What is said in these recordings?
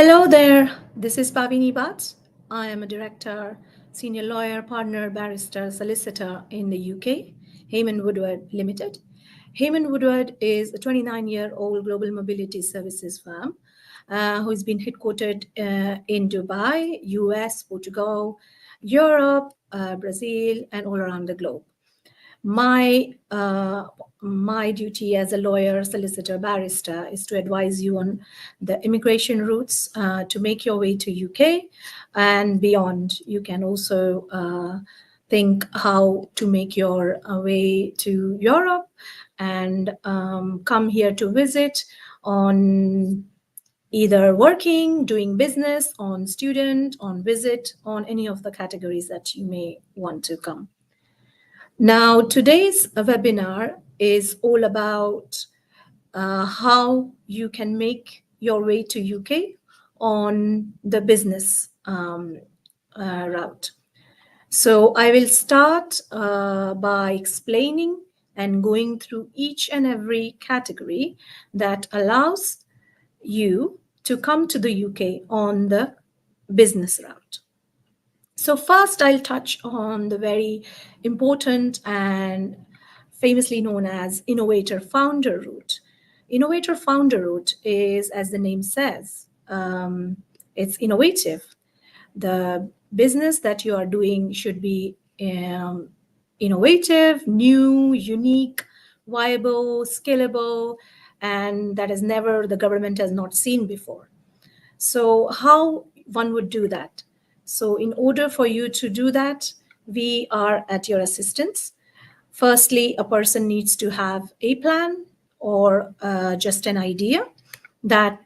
Hello there, this is Pavini Bhatt. I am a director, senior lawyer, partner, barrister, solicitor in the UK, HAYMAN-WOODWARD Limited. HAYMAN-WOODWARD is a 29-year-old global mobility services firm who has been headquartered in Dubai, US, Portugal, Europe, Brazil, and all around the globe. My duty as a lawyer, solicitor, barrister is to advise you on the immigration routes to make your way to UK and beyond. You can also think how to make your way to Europe and come here to visit on either working, doing business, on student, on visit, on any of the categories that you may want to come. Now, today's webinar is all about how you can make your way to UK on the business route. So I will start by explaining and going through each and every category that allows you to come to the UK on the business route. So first, I'll touch on the very important and famously known as Innovator Founder Route. Innovator Founder Route is, as the name says, it's innovative. The business that you are doing should be innovative, new, unique, viable, scalable, and that is never the government has not seen before. So how one would do that? So in order for you to do that, we are at your assistance. Firstly, a person needs to have a plan or just an idea that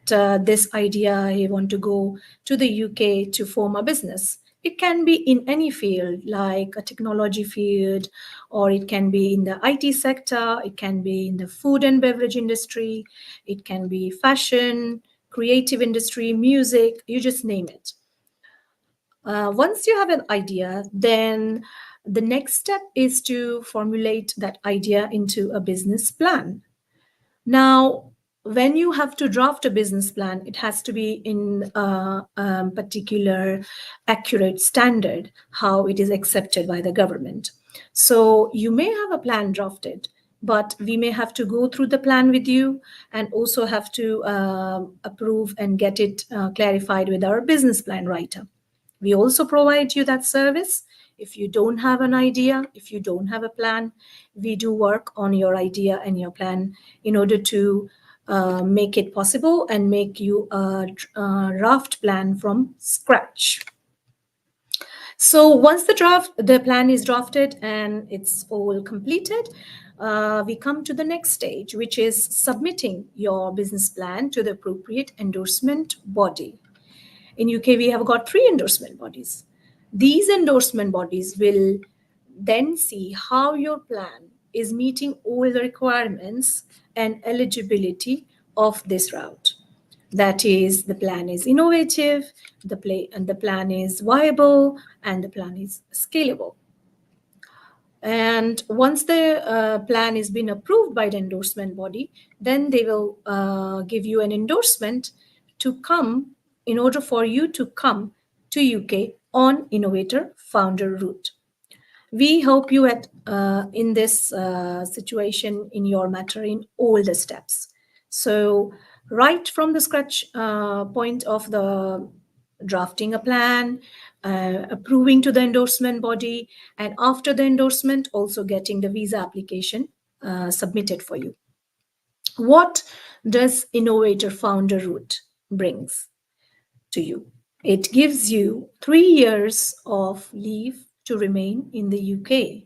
this idea you want to go to the UK to form a business. It can be in any field, like a technology field, or it can be in the IT sector, it can be in the food and beverage industry, it can be fashion, creative industry, music, you just name it. Once you have an idea, then the next step is to formulate that idea into a business plan. Now, when you have to draft a business plan, it has to be in a particular accurate standard, how it is accepted by the government. So you may have a plan drafted, but we may have to go through the plan with you and also have to approve and get it clarified with our business plan writer. We also provide you that service. If you don't have an idea, if you don't have a plan, we do work on your idea and your plan in order to make it possible and make you a draft plan from scratch. So once the plan is drafted and it's all completed, we come to the next stage, which is submitting your business plan to the appropriate endorsement body. In UK, we have got 3 endorsement bodies. These endorsement bodies will then see how your plan is meeting all the requirements and eligibility of this route. That is, the plan is innovative, the plan is viable, and the plan is scalable. And once the plan has been approved by the endorsement body, then they will give you an endorsement to come in order for you to come to UK on Innovator Founder Route. We help you in this situation in your matter in all the steps. So right from the scratch point of the drafting a plan, approving to the endorsement body, and after the endorsement, also getting the visa application submitted for you. What does Innovator Founder Route brings to you? It gives you 3 years of leave to remain in the UK,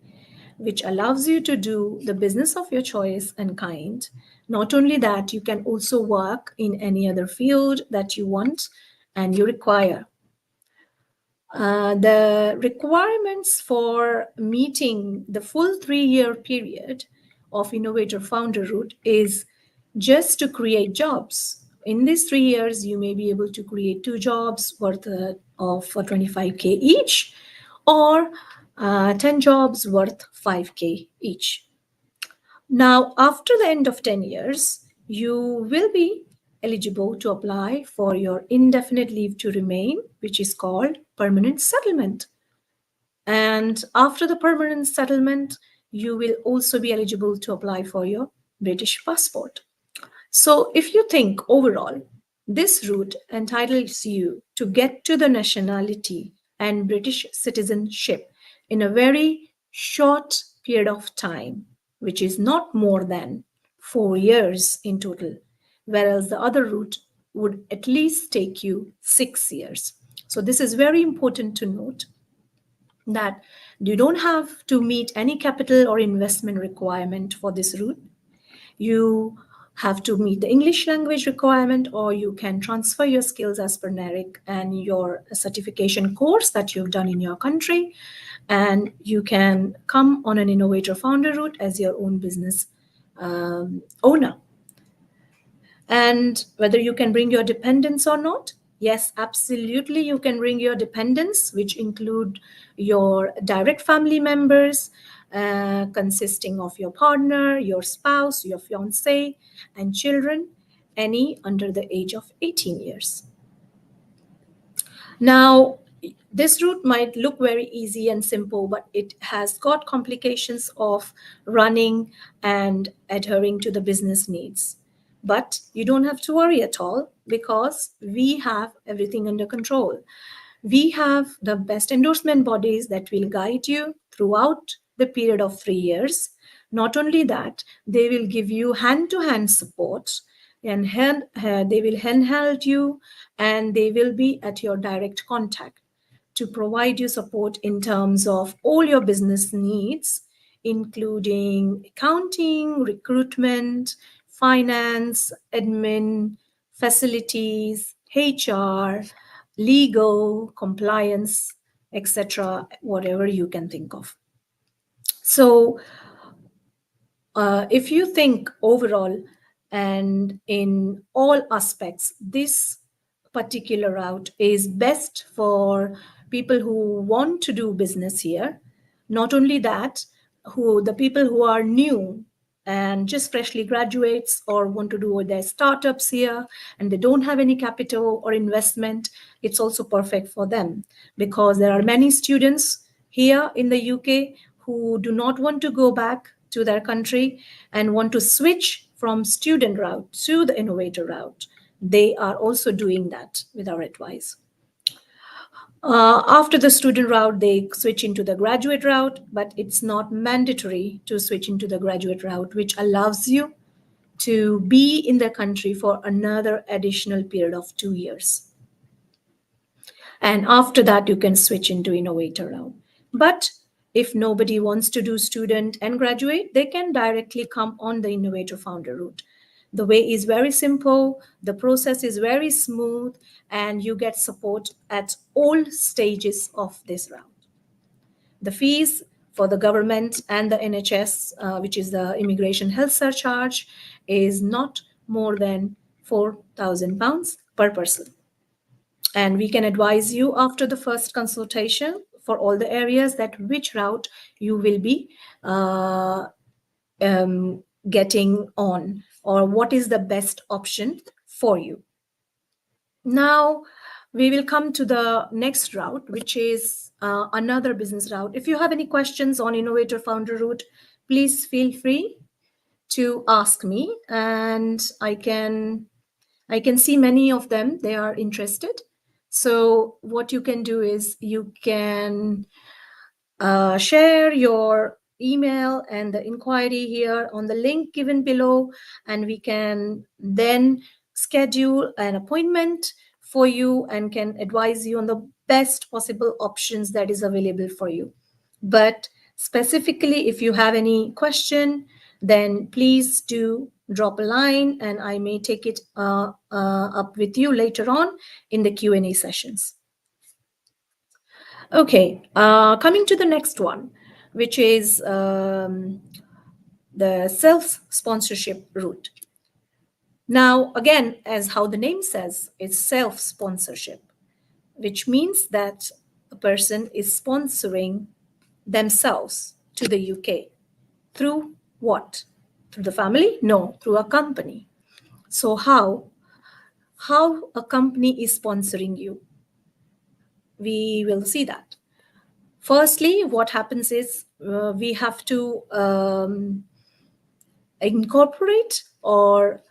which allows you to do the business of your choice and kind. Not only that, you can also work in any other field that you want and you require. The requirements for meeting the full 3-year period of Innovator Founder Route is just to create jobs. In these 3 years, you may be able to create 2 jobs worth of 25K each, or 10 jobs worth 5K each. Now, after the end of 10 years, you will be eligible to apply for your indefinite leave to remain, which is called permanent settlement. And after the permanent settlement, you will also be eligible to apply for your British passport. So if you think overall, this route entitles you to get to the nationality and British citizenship in a very short period of time, which is not more than 4 years in total, whereas the other route would at least take you 6 years. So this is very important to note, that you don't have to meet any capital or investment requirement for this route. You have to meet the English language requirement, or you can transfer your skills as per NARIC and your certification course that you've done in your country, and you can come on an Innovator Founder Route as your own business owner. And whether you can bring your dependents or not, yes, absolutely, you can bring your dependents, which include your direct family members, consisting of your partner, your spouse, your fiance, and children, any under the age of 18 years. Now, this route might look very easy and simple, but it has got complications of running and adhering to the business needs. But you don't have to worry at all, because we have everything under control. We have the best endorsement bodies that will guide you throughout the period of 3 years. Not only that, they will give you hand-to-hand support, and they will handhold you, and they will be at your direct contact to provide you support in terms of all your business needs, including accounting, recruitment, finance, admin, facilities, HR, legal, compliance, etc., whatever you can think of. So if you think overall and in all aspects, this particular route is best for people who want to do business here. Not only that, the people who are new and just freshly graduates or want to do their startups here and they don't have any capital or investment, it's also perfect for them, because there are many students here in the UK who do not want to go back to their country and want to switch from student route to the innovator route. They are also doing that with our advice. After the student route, they switch into the graduate route, but it's not mandatory to switch into the graduate route, which allows you to be in the country for another additional period of 2 years. And after that, you can switch into innovator route. But if nobody wants to do student and graduate, they can directly come on the Innovator Founder Route. The way is very simple, the process is very smooth, and you get support at all stages of this route. The fees for the government and the NHS, which is the Immigration Health Surcharge, is not more than £4,000 per person. And we can advise you after the first consultation for all the areas that which route you will be getting on, or what is the best option for you. Now, we will come to the next route, which is another business route. If you have any questions on Innovator Founder Route, please feel free to ask me, and I can see many of them. They are interested. So what you can do is you can share your email and the inquiry here on the link given below, and we can then schedule an appointment for you and can advise you on the best possible options that is available for you. But specifically, if you have any question, then please do drop a line, and I may take it up with you later on in the Q&A sessions. Okay, coming to the next one, which is the self-sponsorship route. Now, again, as how the name says, it's self-sponsorship, which means that a person is sponsoring themselves to the UK. Through what? Through the family? No, through a company. So how? how a company is sponsoring you. We will see that. Firstly, what happens is we have to incorporate or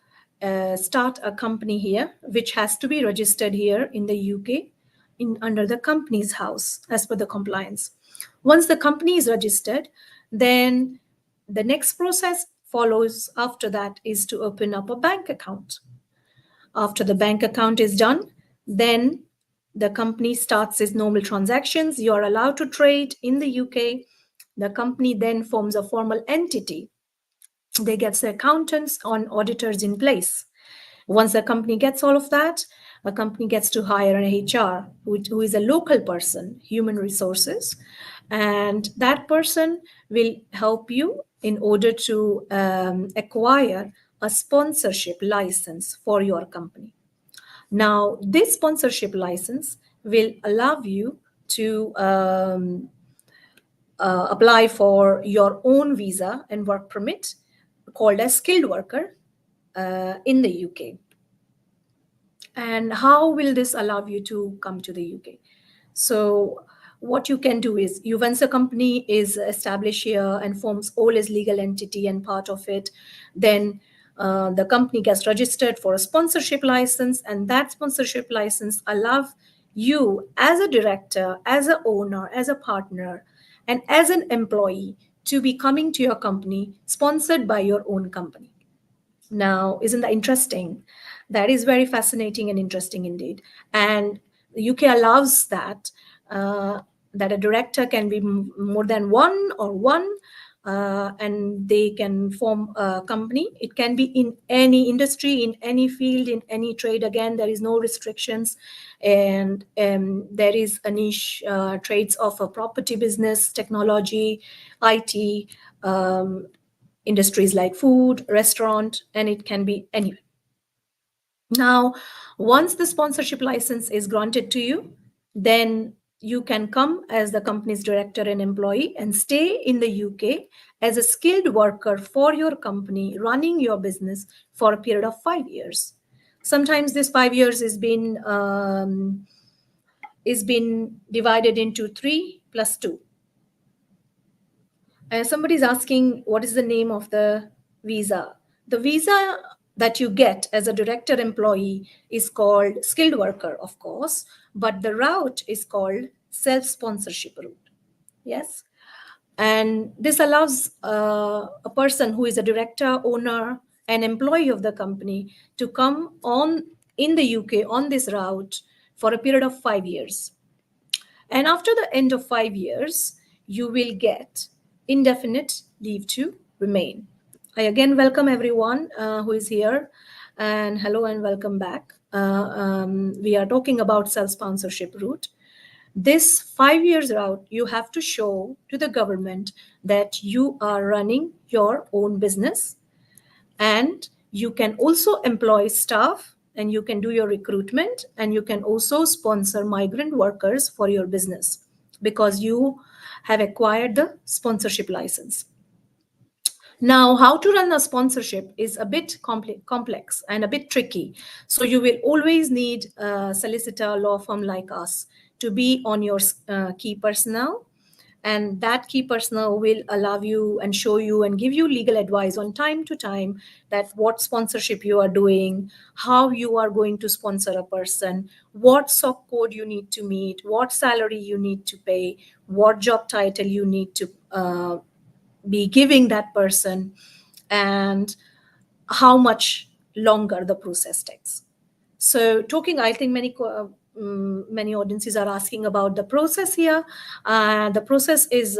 start a company here, which has to be registered here in the UK under the Companies House as per the compliance. Once the company is registered, then the next process follows after that is to open up a bank account. After the bank account is done, then the company starts its normal transactions. You are allowed to trade in the UK. The company then forms a formal entity. They get the accountants and auditors in place. Once the company gets all of that, a company gets to hire an HR, who is a local person, human resources, and that person will help you in order to acquire a sponsorship license for your company. Now, this sponsorship license will allow you to apply for your own visa and work permit called as skilled worker in the UK. And how will this allow you to come to the UK? So what you can do is, once a company is established here and forms all its legal entity and part of it, then the company gets registered for a sponsorship license, and that sponsorship license allows you as a director, as an owner, as a partner, and as an employee to be coming to your company sponsored by your own company. Now, isn't that interesting? That is very fascinating and interesting indeed. And the UK allows that, that a director can be more than one or one, and they can form a company. It can be in any industry, in any field, in any trade. Again, there is no restrictions. And there is a niche trades of a property business, technology, IT, industries like food, restaurant, and it can be anywhere. Now, once the sponsorship license is granted to you, then you can come as the company's director and employee and stay in the UK as a skilled worker for your company, running your business for a period of 5 years. Sometimes this 5 years is been divided into 3 plus 2. Somebody's asking, what is the name of the visa? The visa that you get as a director employee is called skilled worker, of course, but the route is called self-sponsorship route. Yes. And this allows a person who is a director, owner, and employee of the company to come on in the UK on this route for a period of 5 years. And after the end of 5 years, you will get indefinite leave to remain. I again welcome everyone who is here, and hello and welcome back. We are talking about self-sponsorship route. This 5 years route, you have to show to the government that you are running your own business, and you can also employ staff, and you can do your recruitment, and you can also sponsor migrant workers for your business because you have acquired the sponsorship license. Now, how to run a sponsorship is a bit complex and a bit tricky. So you will always need a solicitor law firm like us to be on your key personnel. And that key personnel will allow you and show you and give you legal advice on time to time that what sponsorship you are doing, how you are going to sponsor a person, what SOC code you need to meet, what salary you need to pay, what job title you need to be giving that person, and how much longer the process takes. So I think many audiences are asking about the process here. The process is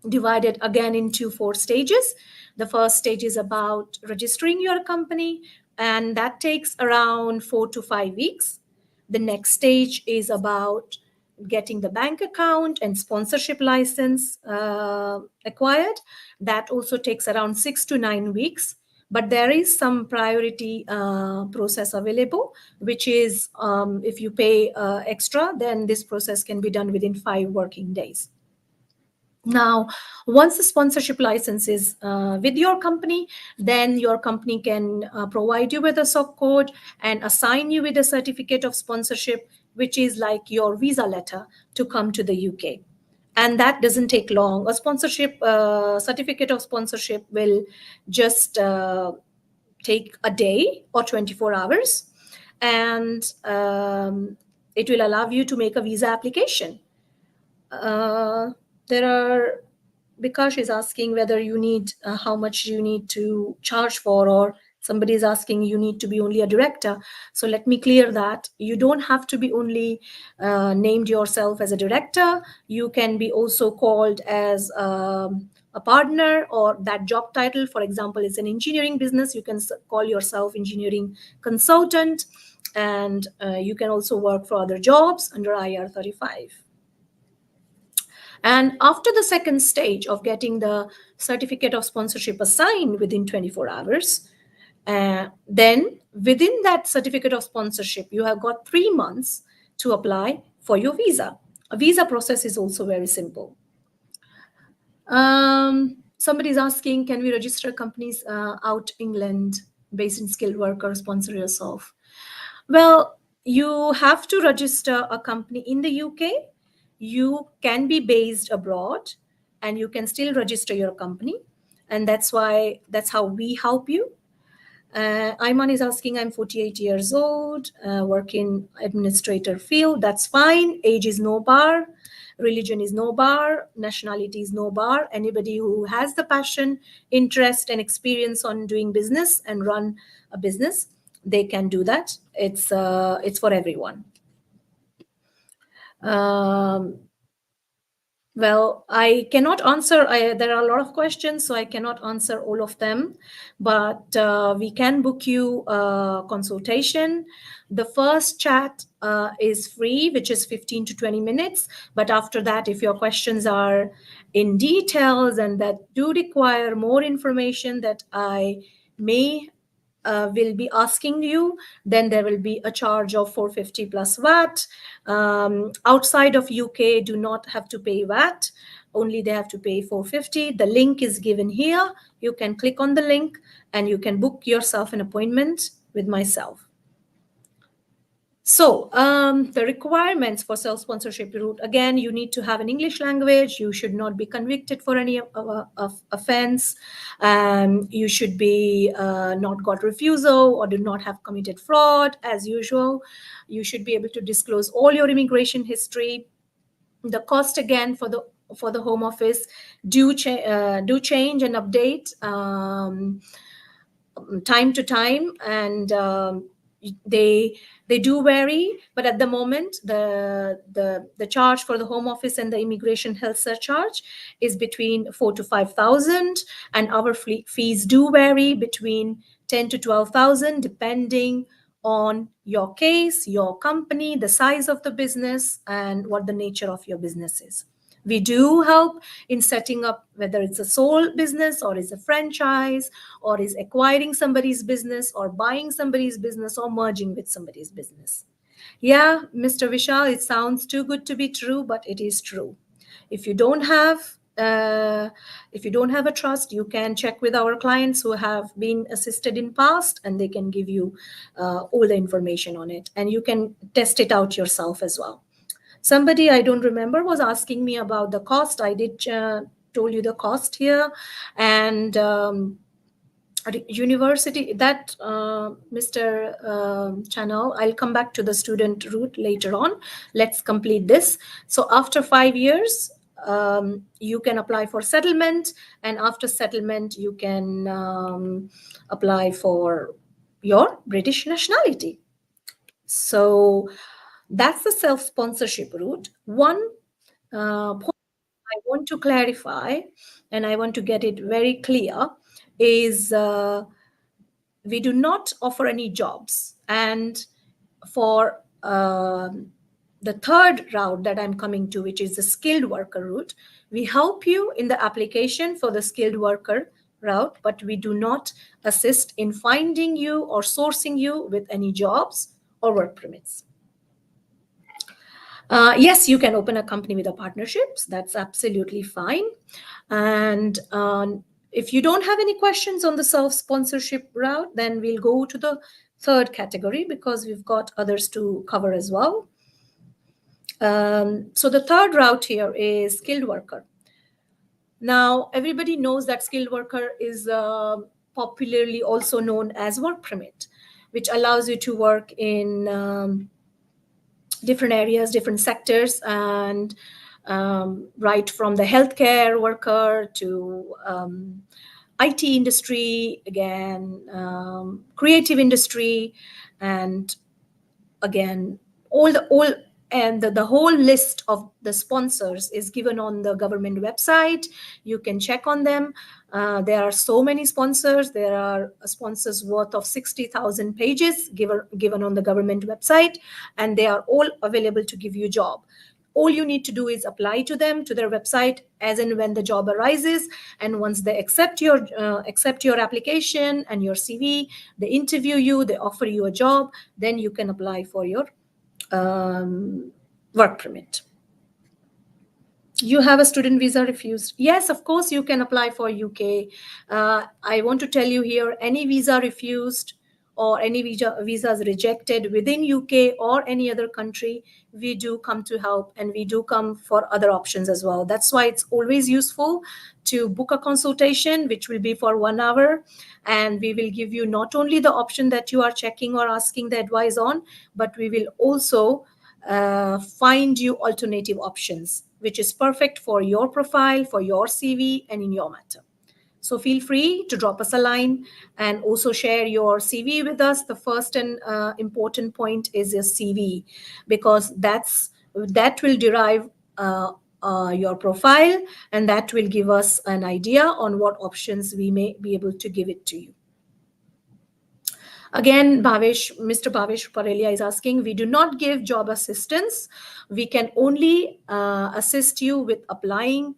divided again into 4 stages. The first stage is about registering your company, and that takes around 4 to 5 weeks. The next stage is about getting the bank account and sponsorship license acquired. That also takes around 6 to 9 weeks. But there is some priority process available, which is if you pay extra, then this process can be done within 5 working days. Now, once the sponsorship license is with your company, then your company can provide you with a SOC code and assign you with a certificate of sponsorship, which is like your visa letter to come to the UK. And that doesn't take long. A sponsorship certificate of sponsorship will just take a day or 24 hours, and it will allow you to make a visa application. There are Bikash is asking whether you need how much you need to charge for, or somebody is asking you need to be only a director. So let me clear that you don't have to be only named yourself as a director. You can be also called as a partner, or that job title. For example, it's an engineering business, you can call yourself engineering consultant, and you can also work for other jobs under IR35. And after the second stage of getting the certificate of sponsorship assigned within 24 hours, then within that certificate of sponsorship, you have got 3 months to apply for your visa. A visa process is also very simple. Somebody's asking, can we register companies out England based in skilled worker, sponsor yourself? Well, you have to register a company in the UK. You can be based abroad and you can still register your company. And that's how we help you. Ayman is asking, I'm 48 years old, work in administrator field. That's fine. Age is no bar. Religion is no bar. Nationality is no bar. Anybody who has the passion, interest, and experience on doing business and run a business, they can do that. It's for everyone. Well, I cannot answer. There are a lot of questions, so I cannot answer all of them. But we can book you a consultation. The first chat is free, which is 15 to 20 minutes. But after that, if your questions are in details and that do require more information that I may will be asking you, then there will be a charge of 450 plus VAT. Outside of UK, do not have to pay VAT. Only they have to pay 450. The link is given here. You can click on the link and you can book yourself an appointment with myself. So the requirements for self-sponsorship route, again, you need to have an English language. You should not be convicted for any offense. You should be not got refusal or do not have committed fraud as usual. You should be able to disclose all your immigration history. The cost again for the Home Office do change and update time to time, and they do vary, but at the moment the charge for the Home Office and the immigration health surcharge is between 4,000 to 5,000, and our fees do vary between 10 to 12,000 depending on your case, your company, the size of the business, and what the nature of your business is. We do help in setting up, whether it's a sole business or is a franchise or is acquiring somebody's business or buying somebody's business or merging with somebody's business. Yeah, Mr. Vishal, it sounds too good to be true, but it is true. If you don't have a trust, you can check with our clients who have been assisted in past, and they can give you all the information on it, and you can test it out yourself as well. Somebody, I don't remember, was asking me about the cost. I did told you the cost here. And university, that Mr. Channel, I'll come back to the student route later on. Let's complete this. So after 5 years, you can apply for settlement, and after settlement, you can apply for your British nationality. So that's the self-sponsorship route. One point I want to clarify, and I want to get it very clear, is we do not offer any jobs. And for the third route that I'm coming to, which is the skilled worker route, we help you in the application for the skilled worker route, but we do not assist in finding you or sourcing you with any jobs or work permits. Yes, you can open a company with a partnerships. That's absolutely fine. And if you don't have any questions on the self-sponsorship route, then we'll go to the third category because we've got others to cover as well. So the third route here is skilled worker. Now, everybody knows that skilled worker is popularly also known as work permit, which allows you to work in different areas, different sectors, and right from the healthcare worker to IT industry, again, creative industry, and again, all and the whole list of the sponsors is given on the government website. You can check on them. There are so many sponsors. There are sponsors worth of 60,000 pages given on the government website, and they are all available to give you a job. All you need to do is apply to them, to their website, as and when the job arises. And once they accept your application and your CV, they interview you, they offer you a job, then you can apply for your work permit. You have a student visa refused? Yes, of course, you can apply for UK. I want to tell you here, any visa refused or any visas rejected within UK or any other country, we do come to help, and we do come for other options as well. That's why it's always useful to book a consultation, which will be for 1 hour, and we will give you not only the option that you are checking or asking the advice on, but we will also find you alternative options, which is perfect for your profile, for your CV, and in your matter. So feel free to drop us a line and also share your CV with us. The first and important point is your CV, because that will derive your profile, and that will give us an idea on what options we may be able to give it to you. Again, Mr. Bhavesh Parelia is asking, we do not give job assistance. We can only assist you with applying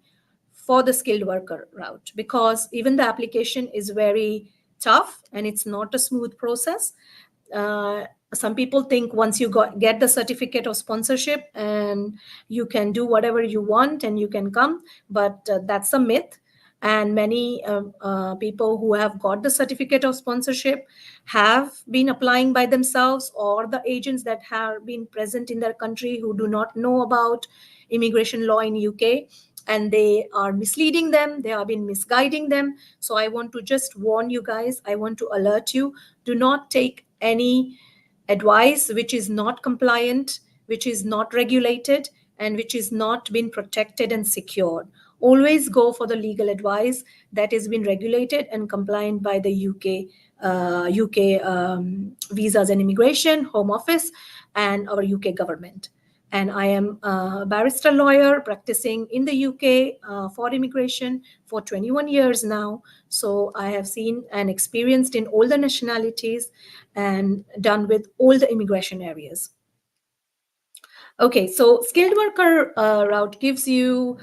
for the skilled worker route, because even the application is very tough and it's not a smooth process. Some people think once you get the certificate of sponsorship and you can do whatever you want and you can come, but that's a myth. And many people who have got the certificate of sponsorship have been applying by themselves, or the agents that have been present in their country who do not know about immigration law in UK, and they are misleading them, they have been misguiding them. So I want to just warn you guys, I want to alert you, do not take any advice which is not compliant, which is not regulated, and which is not been protected and secured. Always go for the legal advice that has been regulated and compliant by the UK Visas and Immigration Home Office and our UK government. And I am a barrister lawyer practicing in the UK for immigration for 21 years now. So I have seen and experienced in all the nationalities and done with all the immigration areas. Okay, so skilled worker route gives you,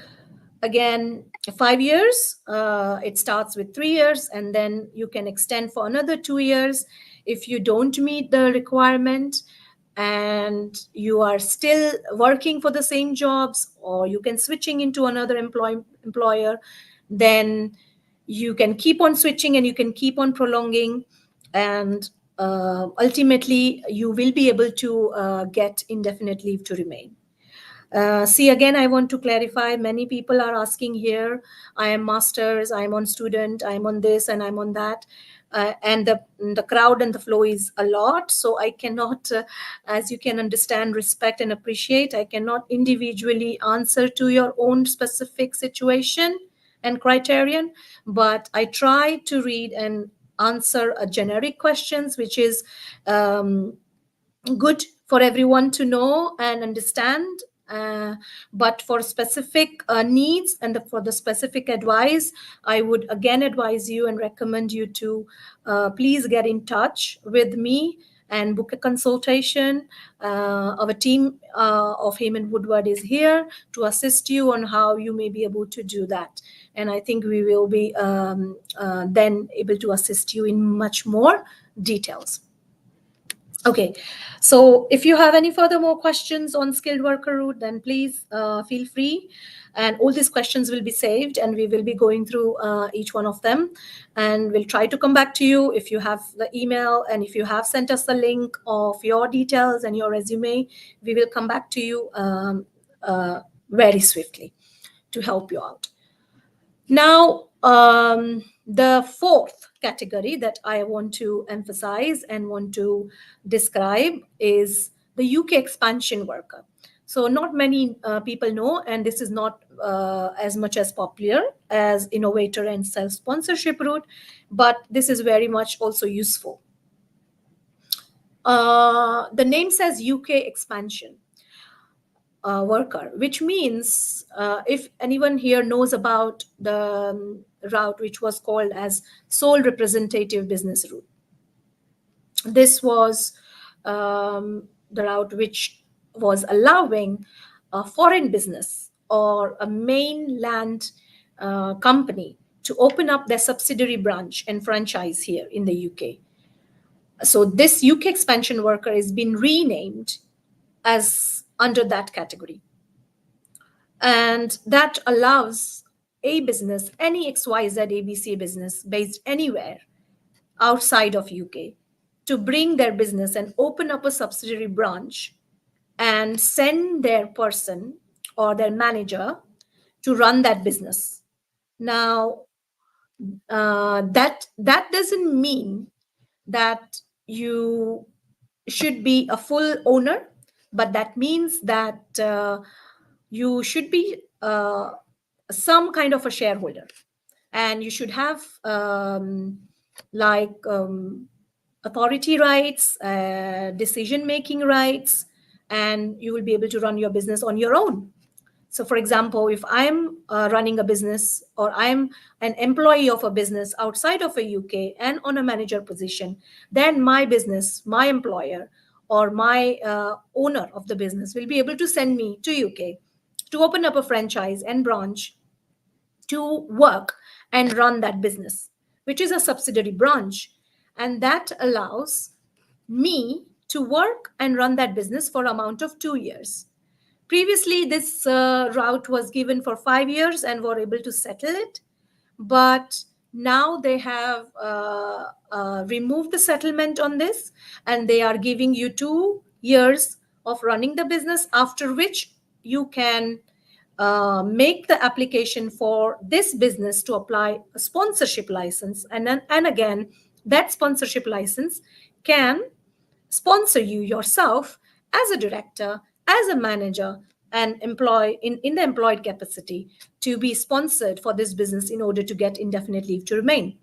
again, 5 years. It starts with 3 years, and then you can extend for another 2 years. If you don't meet the requirement and you are still working for the same jobs, or you can switching into another employer, then you can keep on switching and you can keep on prolonging, and ultimately you will be able to get indefinite leave to remain. See, again, I want to clarify, many people are asking here, I am masters, I'm on student, I'm on this, and I'm on that. And the crowd and the flow is a lot. So I cannot, as you can understand, respect and appreciate, I cannot individually answer to your own specific situation and criterion, but I try to read and answer a generic questions, which is good for everyone to know and understand. But for specific needs and for the specific advice, I would again advise you and recommend you to please get in touch with me and book a consultation. Our team of HAYMAN-WOODWARD is here to assist you on how you may be able to do that. And I think we will be then able to assist you in much more details. Okay, so if you have any further more questions on skilled worker route, then please feel free. And all these questions will be saved, and we will be going through each one of them. And we'll try to come back to you if you have the email, and if you have sent us the link of your details and your resume, we will come back to you very swiftly to help you out. Now, the fourth category that I want to emphasize and want to describe is the UK expansion worker. So, not many people know, and this is not as much as popular as innovator and self sponsorship route, but this is very much also useful. The name says UK expansion worker, which means if anyone here knows about the route which was called as sole representative business route, this was the route which was allowing a foreign business or a mainland company to open up their subsidiary branch and franchise here in the UK. So this UK expansion worker is being renamed as under that category. And that allows a business, any XYZ ABC business based anywhere outside of UK, to bring their business and open up a subsidiary branch and send their person or their manager to run that business. Now, that doesn't mean that you should be a full owner, but that means that you should be some kind of a shareholder, and you should have like authority rights, decision making rights, and you will be able to run your business on your own. So, for example, if I'm running a business or I'm an employee of a business outside of a UK and on a manager position, then my business, my employer, or my owner of the business will be able to send me to UK to open up a franchise and branch to work and run that business, which is a subsidiary branch. And that allows me to work and run that business for an amount of 2 years. Previously, this route was given for 5 years and were able to settle it. But now they have removed the settlement on this, and they are giving you 2 years of running the business, after which you can make the application for this business to apply a sponsorship license. And again, that sponsorship license can sponsor you yourself as a director, as a manager, and employ in the employed capacity to be sponsored for this business in order to get indefinite leave to remain.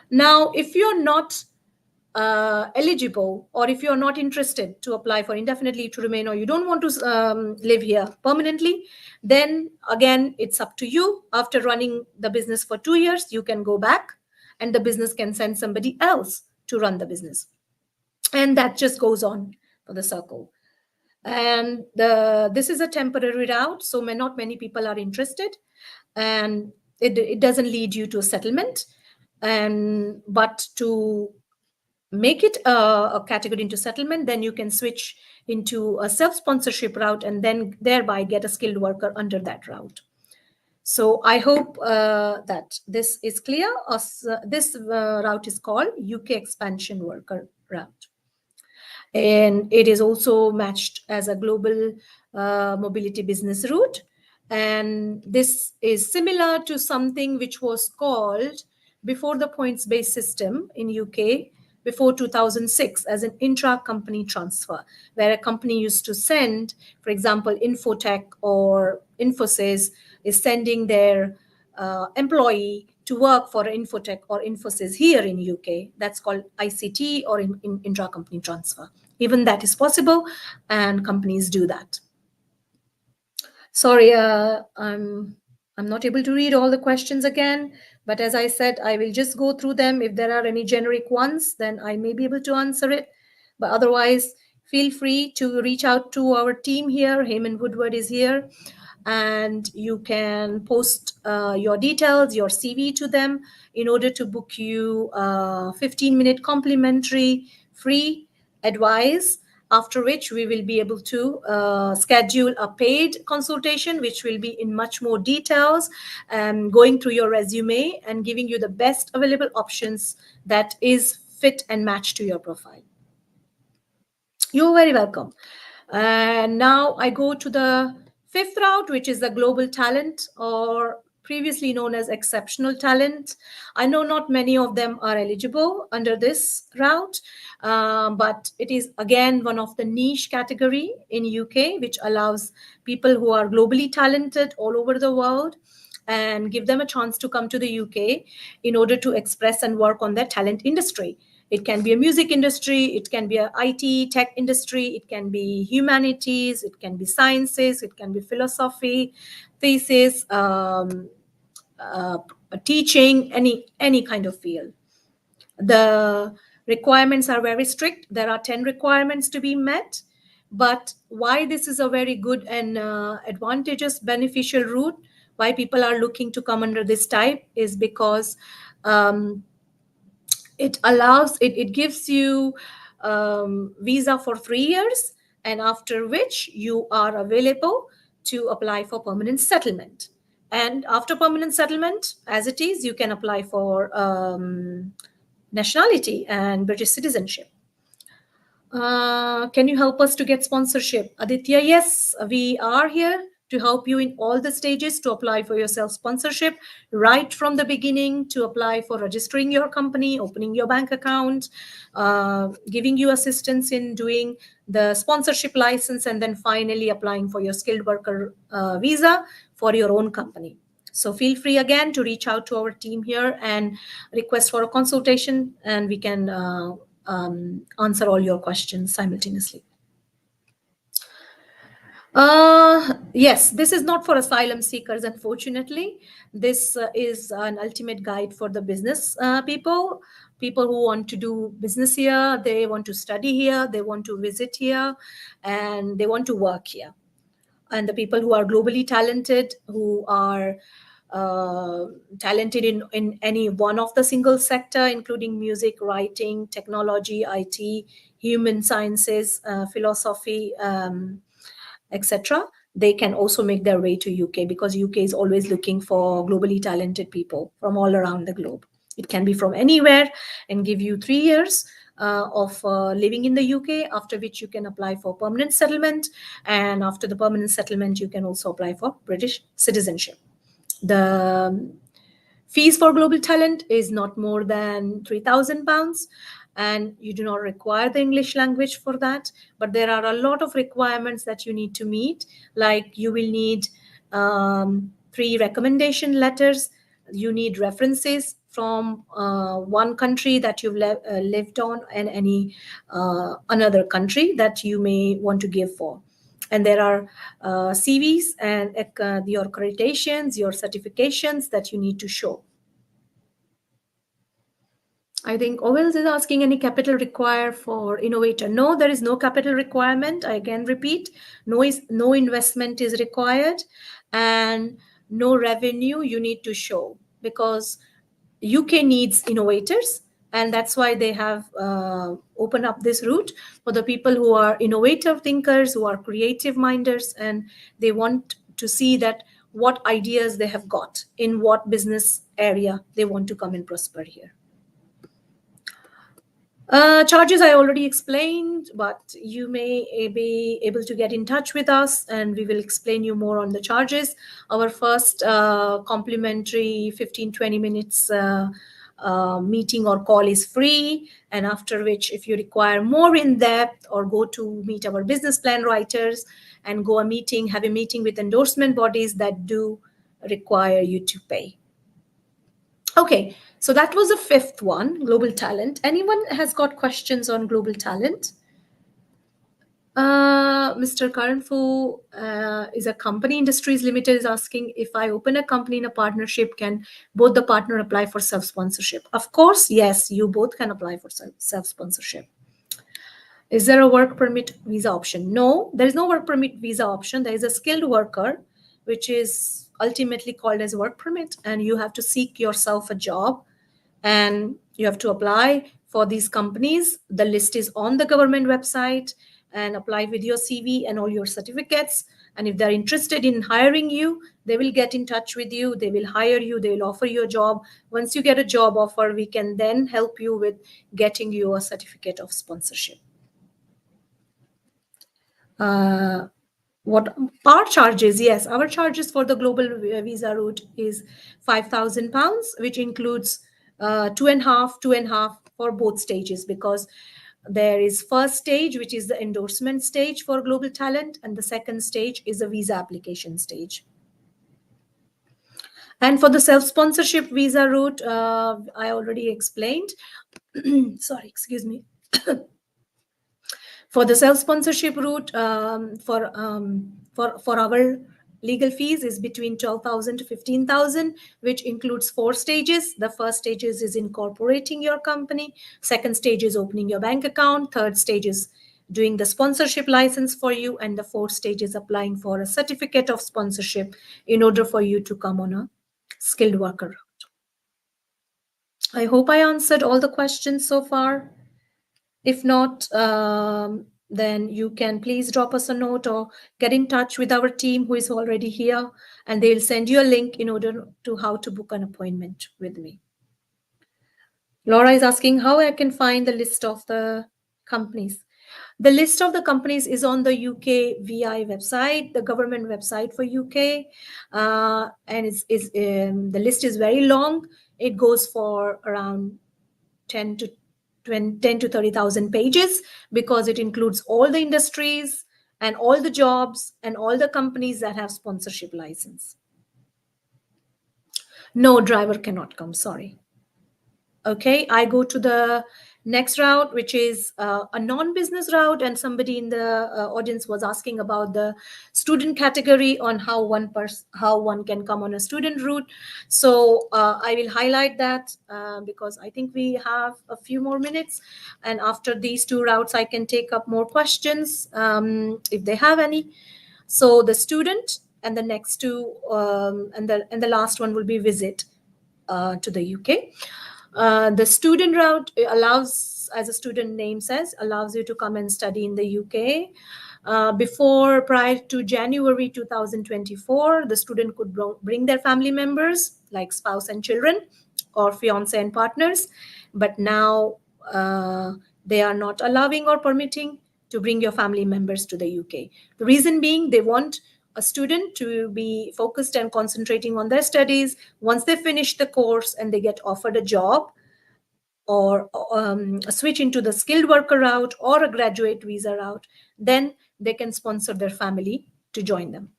Now, if you're not eligible, or if you're not interested to apply for indefinite leave to remain, or you don't want to live here permanently, then again, it's up to you. After running the business for 2 years, you can go back and the business can send somebody else to run the business. And that just goes on for the circle. And this is a temporary route, so not many people are interested, and it doesn't lead you to a settlement. But to make it a category into settlement, then you can switch into a self-sponsorship route and then thereby get a skilled worker under that route. So I hope that this is clear. This route is called UK expansion worker route. And it is also matched as a global mobility business route. And this is similar to something which was called before the points-based system in UK before 2006 as an intra-company transfer, where a company used to send, for example, Infotech or Infosys is sending their employee to work for Infotech or Infosys here in UK. That's called ICT or in intra-company transfer. Even that is possible, and companies do that. Sorry, I'm not able to read all the questions again, but as I said, I will just go through them. If there are any generic ones, then I may be able to answer it. But otherwise, feel free to reach out to our team here. HAYMAN-WOODWARD is here, and you can post your details, your CV to them in order to book you a 15-minute complimentary free advise, after which we will be able to schedule a paid consultation, which will be in much more details, going through your resume and giving you the best available options that is fit and match to your profile. You're very welcome. And now I go to the fifth route, which is the global talent, or previously known as exceptional talent. I know not many of them are eligible under this route, but it is again one of the niche category in UK, which allows people who are globally talented all over the world and give them a chance to come to the UK in order to express and work on their talent industry. It can be a music industry, it can be a IT tech industry, it can be humanities, it can be sciences, it can be philosophy, thesis, uh, teaching, any kind of field. The requirements are very strict. There are 10 requirements to be met. But why this is a very good and advantageous, beneficial route, why people are looking to come under this type, is because it gives you visa for 3 years, and after which you are available to apply for permanent settlement. And after permanent settlement, as it is, you can apply for nationality and British citizenship. Can you help us to get sponsorship? Aditya, yes, we are here to help you in all the stages to apply for your self-sponsorship, right from the beginning to apply for registering your company, opening your bank account, giving you assistance in doing the sponsorship license, and then finally applying for your skilled worker visa for your own company. So feel free again to reach out to our team here and request for a consultation, and we can answer all your questions simultaneously. Yes, this is not for asylum seekers, unfortunately. This is an ultimate guide for the business people who want to do business here, they want to study here, they want to visit here, and they want to work here. And the people who are globally talented, who are talented in any one of the single sector, including music, writing, technology, IT, human sciences, philosophy, etc., they can also make their way to UK, because UK is always looking for globally talented people from all around the globe. It can be from anywhere, and give you 3 years of living in the UK, after which you can apply for permanent settlement. And after the permanent settlement, you can also apply for British citizenship. The fees for global talent is not more than £3,000, and you do not require the English language for that. But there are a lot of requirements that you need to meet, like you will need 3 recommendation letters, you need references from one country that you've lived on, and any another country that you may want to give for. And there are CVs and your accreditations, your certifications that you need to show. I think Owens is asking, any capital required for Innovator? No, there is no capital requirement. I again repeat, no investment is required, and no revenue you need to show, because UK needs innovators, and that's why they have opened up this route for the people who are innovative thinkers, who are creative minders, and they want to see that what ideas they have got, in what business area they want to come and prosper here. Charges I already explained, but you may be able to get in touch with us and we will explain you more on the charges. Our first complimentary 15-20 minutes meeting or call is free, and after which, if you require more in depth, or go to meet our business plan writers and have a meeting with endorsement bodies, that do require you to pay. Okay, so that was the fifth one, global talent. Anyone has got questions on global talent? Mr. Karanfu is a company, Industries Limited, is asking, if I open a company in a partnership, can both the partner apply for self-sponsorship? Of course, yes, you both can apply for self-sponsorship. Is there a work permit visa option? No, there is no work permit visa option. There is a skilled worker, which is ultimately called as work permit, and you have to seek yourself a job, and you have to apply for these companies. The list is on the government website, and apply with your CV and all your certificates. And if they're interested in hiring you, they will get in touch with you. They will hire you. They will offer you a job. Once you get a job offer, we can then help you with getting you a certificate of sponsorship. What our charges? Yes, our charges for the global visa route is £5,000, which includes two and a half for both stages, because there is first stage, which is the endorsement stage for global talent, and the second stage is the visa application stage. And for the self-sponsorship visa route, I already explained. Sorry, excuse me. For the self-sponsorship route, for our legal fees is between 12,000 to 15,000, which includes 4 stages. The first stage is incorporating your company. Second stage is opening your bank account. Third stage is doing the sponsorship license for you. And the fourth stage is applying for a certificate of sponsorship in order for you to come on a skilled worker. I hope I answered all the questions so far. If not, then you can please drop us a note or get in touch with our team who is already here, and they'll send you a link in order to how to book an appointment with me. Laura is asking how I can find the list of the companies. The list of the companies is on the UK VI website, the government website for UK, and the list is very long. It goes for around 10 to 30,000 pages, because it includes all the industries and all the jobs and all the companies that have sponsorship license. No, driver cannot come, sorry. Okay, I go to the next route, which is a non-business route, and somebody in the audience was asking about the student category on how one can come on a student route. So I will highlight that because I think we have a few more minutes, and after these 2 routes I can take up more questions if they have any. So the student, and the next 2 and the last one will be visit to the UK. The student route allows, as a student name says, allows you to come and study in the UK. Prior to January 2024, the student could bring their family members, like spouse and children, or fiance and partners. But now they are not allowing or permitting to bring your family members to the UK. The reason being, they want a student to be focused and concentrating on their studies. Once they finish the course and they get offered a job, or switch into the skilled worker route or a graduate visa route, then they can sponsor their family to join them.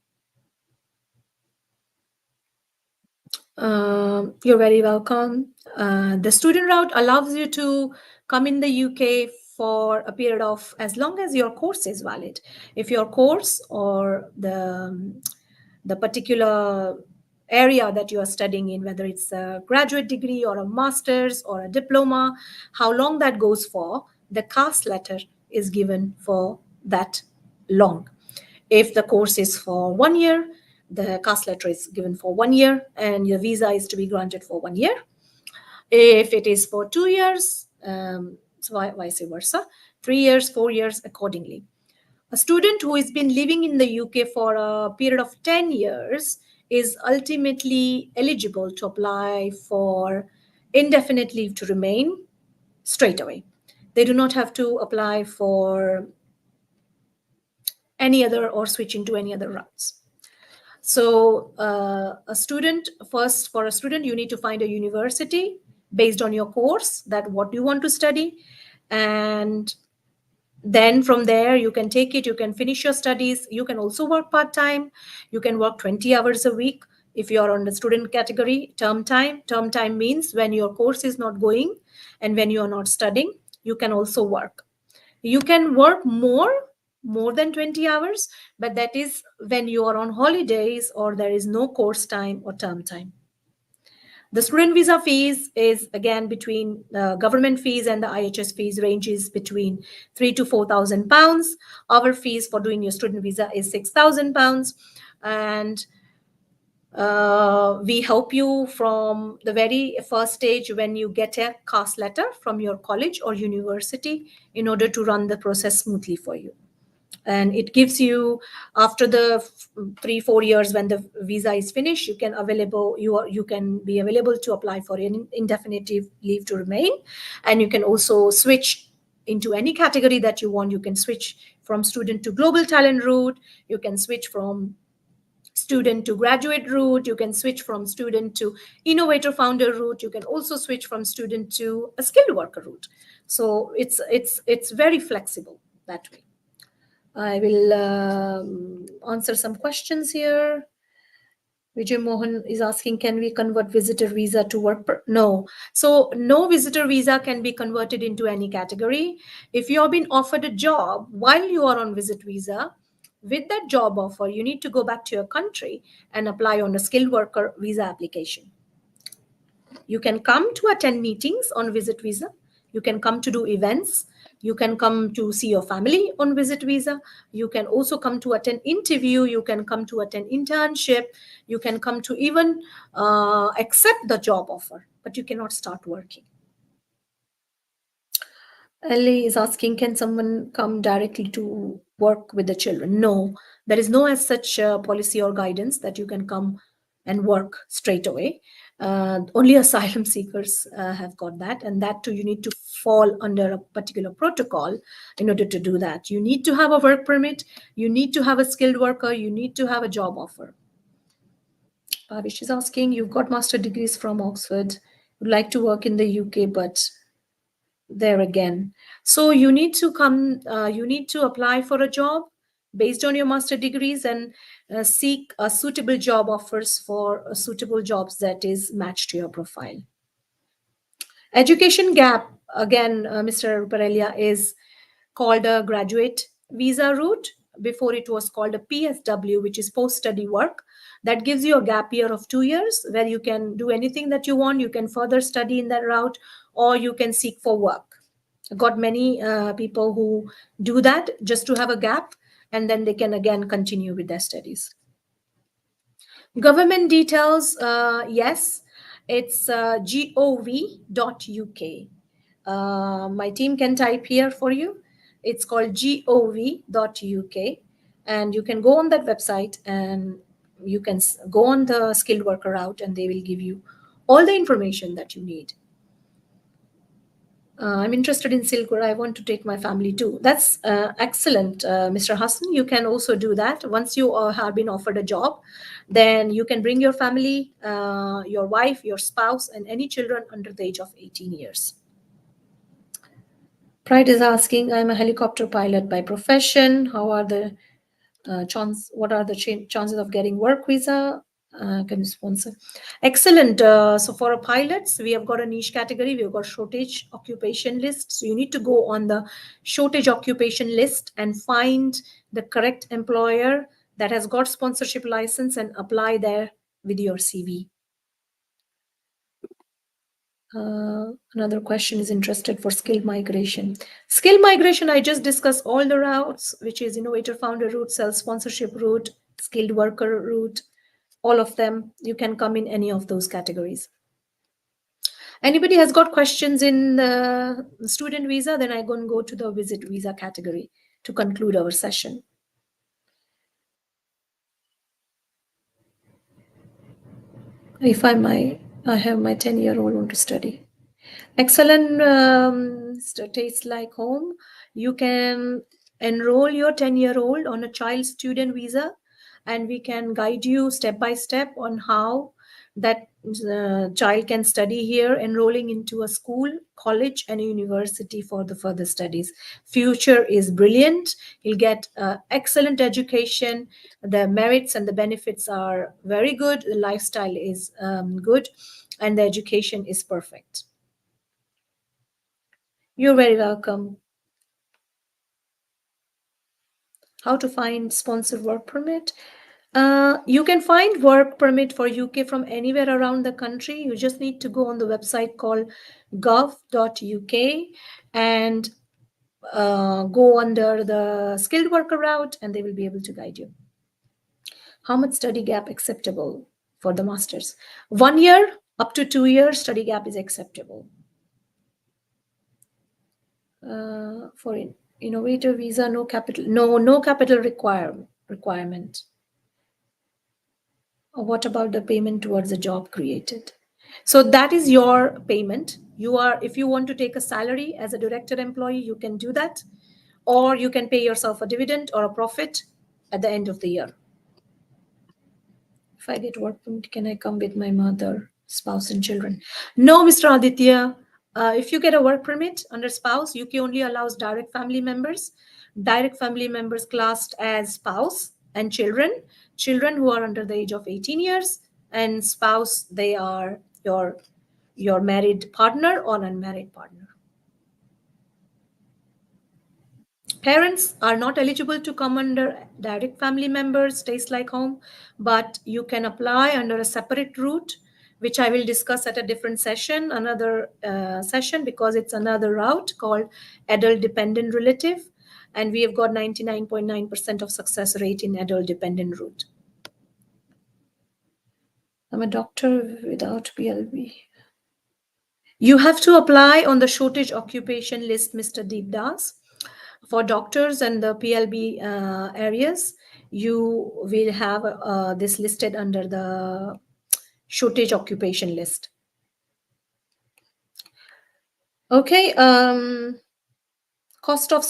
You're very welcome. The student route allows you to come in the UK for a period of as long as your course is valid. If your course or the particular area that you are studying in, whether it's a graduate degree or a master's or a diploma, how long that goes for, the cast letter is given for that long. If the course is for 1 year, the cast letter is given for 1 year, and your visa is to be granted for 1 year. If it is for 2 years, so vice versa, 3 years, 4 years, accordingly. A student who has been living in the UK for a period of 10 years is ultimately eligible to apply for indefinite leave to remain straight away. They do not have to apply for any other or switch into any other routes. So for a student, you need to find a university based on your course, that what you want to study. And then from there, you can take it, you can finish your studies. You can also work part-time. You can work 20 hours a week. If you're on the student category, term time means when your course is not going and when you're not studying, you can also work. You can work more than 20 hours, but that is when you are on holidays or there is no course time or term time. The student visa fees is again between government fees and the IHS fees ranges between £3,000 to £4,000. Our fees for doing your student visa is £6,000. And We help you from the very first stage when you get a cast letter from your college or university in order to run the process smoothly for you. And it gives you, after the 3-4 years when the visa is finished, you can be available to apply for an indefinite leave to remain, and you can also switch into any category that you want. You can switch from student to global talent route, you can switch from student to graduate route, you can switch from student to innovator founder route, you can also switch from student to a skilled worker route. So it's very flexible that way. I will answer some questions here. Vijay Mohan is asking, can we convert visitor visa to No. So no visitor visa can be converted into any category. If you have been offered a job while you are on visit visa, with that job offer, you need to go back to your country and apply on a skilled worker visa application. You can come to attend meetings on visit visa. You can come to do events. You can come to see your family on visit visa. You can also come to attend interview. You can come to attend internship. You can come to even accept the job offer, but you cannot start working. Ellie is asking, can someone come directly to work with the children? No, there is no as such policy or guidance that you can come and work straight away. Only asylum seekers have got that, and that too, you need to fall under a particular protocol in order to do that. You need to have a work permit, you need to have a skilled worker, you need to have a job offer. Bhavish is asking, you've got master degrees from Oxford, would like to work in the UK, but there again. So you need to come, you need to apply for a job based on your master degrees and seek a suitable job offers for suitable jobs that is matched to your profile. Education gap, again, Mr. Parelia, is called a graduate visa route. Before it was called a PSW, which is post-study work. That gives you a gap year of 2 years where you can do anything that you want. You can further study in that route, or you can seek for work. I've got many people who do that just to have a gap, and then they can again continue with their studies. Government details, yes, it's gov.uk. My team can type here for you. It's called gov.uk, and you can go on that website and you can go on the skilled worker route, and they will give you all the information that you need. I'm interested in Silk Road. I want to take my family too. That's excellent, Mr. Hassan. You can also do that. Once you have been offered a job, then you can bring your family, your wife, your spouse, and any children under the age of 18 years. Pride is asking, I'm a helicopter pilot by profession. How are the what are the chances of getting work visa? Can you sponsor? Excellent. So for our pilots, we have got a niche category. We've got shortage occupation list. So you need to go on the shortage occupation list and find the correct employer that has got sponsorship license and apply there with your CV. Another question is interested for skill migration. Skill migration, I just discussed all the routes, which is Innovator Founder Route, self-sponsorship route, skilled worker route, all of them. You can come in any of those categories. Anybody has got questions in the student visa, then I'm going to go to the visit visa category to conclude our session. If I have my 10-year-old want to study. Excellent, tastes like home. You can enroll your 10-year-old on a child student visa, and we can guide you step by step on how that child can study here, enrolling into a school, college, and a university for the further studies. Future is brilliant. You'll get excellent education. The merits and the benefits are very good. The lifestyle is good, and the education is perfect. You're very welcome. How to find sponsored work permit? You can find work permit for UK from anywhere around the country. You just need to go on the website called gov.uk and go under the skilled worker route, and they will be able to guide you. How much study gap acceptable for the master's. 1 year up to 2 years study gap is acceptable. For innovator visa, no capital requirement. What about the payment towards a job created? So that is your payment. If you want to take a salary as a director employee, you can do that, or you can pay yourself a dividend or a profit at the end of the year. If I get work permit, can I come with my mother, spouse, and children? No, Mr. Aditya. If you get a work permit under spouse, UK only allows direct family members. Direct family members classed as spouse and children. Children who are under the age of 18 years, and spouse, they are your married partner or unmarried partner. Parents are not eligible to come under direct family members, stays like home, but you can apply under a separate route, which I will discuss at a different session, another session, because it's another route called adult dependent relative. And we have got 99.9% of success rate in adult dependent route. I'm a doctor without PLB. You have to apply on the shortage occupation list, Mr. Deepdas. For doctors and the PLB areas, you will have this listed under the shortage occupation list. Okay. Cost of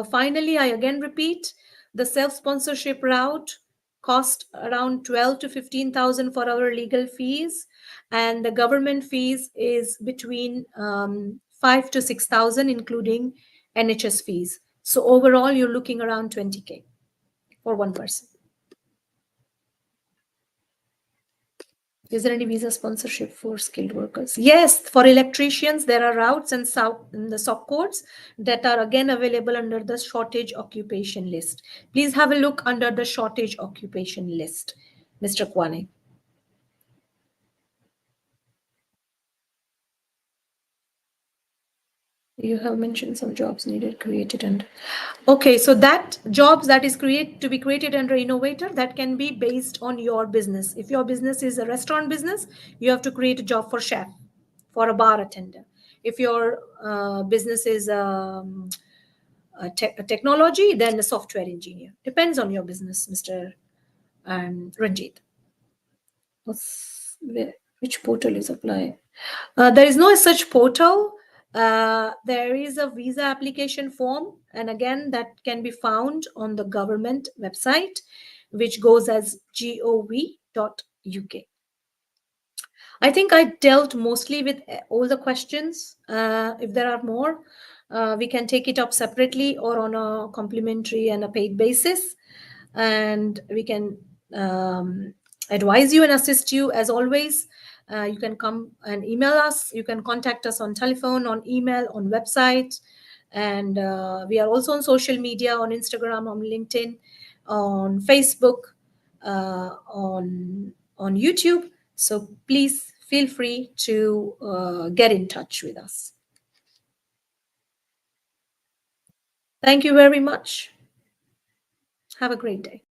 finally, I again repeat, the self-sponsorship route cost around 12 to 15,000 for our legal fees, and the government fees is between 5 to 6,000, including NHS fees. So overall, you're looking around 20K for one person. Is there any visa sponsorship for skilled workers? Yes, for electricians, there are routes and the SOC codes that are again available under the shortage occupation list. Please have a look under the shortage occupation list, Mr. Kwane. You have mentioned some jobs needed created under. Okay, so that jobs that is to be created under Innovator, that can be based on your business. If your business is a restaurant business, you have to create a job for chef, for a bar attendant. If your business is a technology, then a software engineer. Depends on your business, Mr. Ranjit. Which portal is apply? There is no such portal. There is a visa application form, and again, that can be found on the government website, which goes as gov.uk. I think I dealt mostly with all the questions. If there are more, we can take it up separately or on a complimentary and a paid basis, and we can advise you and assist you. As always, you can come and email us. You can contact us on telephone, on email, on website, and we are also on social media, on Instagram, on LinkedIn, on Facebook, on YouTube. So please feel free to get in touch with us. Thank you very much. Have a great day.